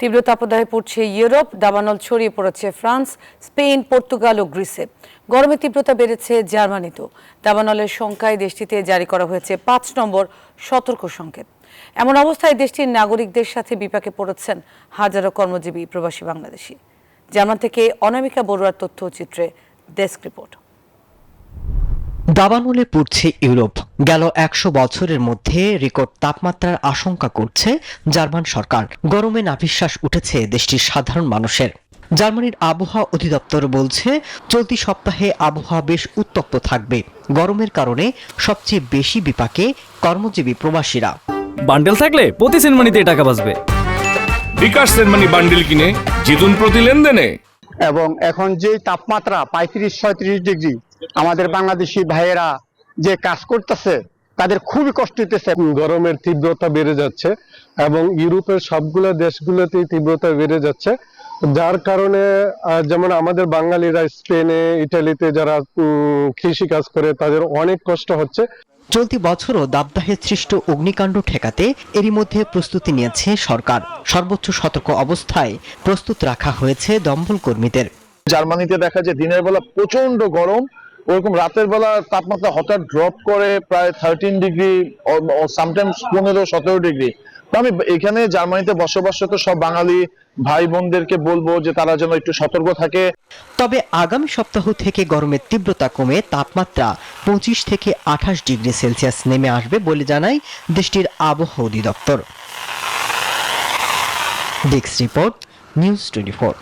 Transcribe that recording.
তীব্র তাপদাহে পড়ছে ইউরোপ, দাবানল ছড়িয়ে পড়েছে ফ্রান্স, স্পেন, পর্তুগাল ও গ্রিসে। গরমের তীব্রতা বেড়েছে জার্মানিতেও। দাবানলের সংখ্যায় দেশটিতে জারি করা হয়েছে ৫ নম্বর সতর্ক সংকেত। এমন অবস্থায় দেশটির নাগরিকদের সাথে বিপাকে পড়েছেন হাজারো কর্মজীবী প্রবাসী বাংলাদেশি। জার্মান থেকে অনামিকা বড়ুয়ার তথ্যচিত্রে ডেস্ক রিপোর্ট। দাবানলে পড়ছে ইউরোপ। গেল ১০০ বছরের মধ্যে রেকর্ড তাপমাত্রার আশঙ্কা করছে জার্মান সরকার। গরমে নাভিশ্বাস উঠেছে দেশটির সাধারণ মানুষের। জার্মানির আবহাওয়া অধিদপ্তর বলছে, চলতি সপ্তাহে আবহাওয়া বেশ উত্তপ্ত থাকবে। গরমের কারণে সবচেয়ে বেশি বিপাকে কর্মজীবী প্রবাসীরা। বান্ডেল থাকলে প্রতি সেনমানিতে টাকা বাঁচবে। বিকাশ সেনমানি বান্ডেল কিনে জিতুন প্রতি লেনদেনে। এবং এখন যে তাপমাত্রা ৩৫-৩৬ ডিগ্রি, আমাদের বাংলাদেশি ভাইয়েরা যে কাজ করতেছে তাদের খুবই কষ্ট হইতেছে। গরমের তীব্রতা বেড়ে যাচ্ছে এবং ইউরোপের সবগুলো দেশগুলোতেই তীব্রতা বেড়ে যাচ্ছে, যার কারণে যেমন আমাদের বাঙালিরা স্পেনে, ইটালিতে যারা কৃষি কাজ করে তাদের অনেক কষ্ট হচ্ছে। চলতি বছরও দাবদাহে সৃষ্ট অগ্নিকাণ্ড ঠেকাতে এরই মধ্যে প্রস্তুতি নিয়েছে সরকার। সর্বোচ্চ সতর্ক অবস্থায় প্রস্তুত রাখা হয়েছে দমকল কর্মীদের। জার্মানিতে দেখা যায় দিনের বেলা প্রচন্ড গরম, ওরকম রাতের বেলা তাপমাত্রা হঠাৎ ড্রপ করে প্রায় 13 ডিগ্রি, সামটাইমস 15-17 ডিগ্রি। আমি এখানে জার্মানিতে বসবাসরত সব বাঙালি ভাই বোনদেরকে বলবো যে তারা যেন একটু সতর্ক থাকে। তবে আগামী সপ্তাহ থেকে গরমের তীব্রতা কমে তাপমাত্রা 25 থেকে 28 ডিগ্রি সেলসিয়াস নেমে আসবে বলে জানায় দেশটির আবহাওয়া অধিদপ্তর। Desk report, news 24।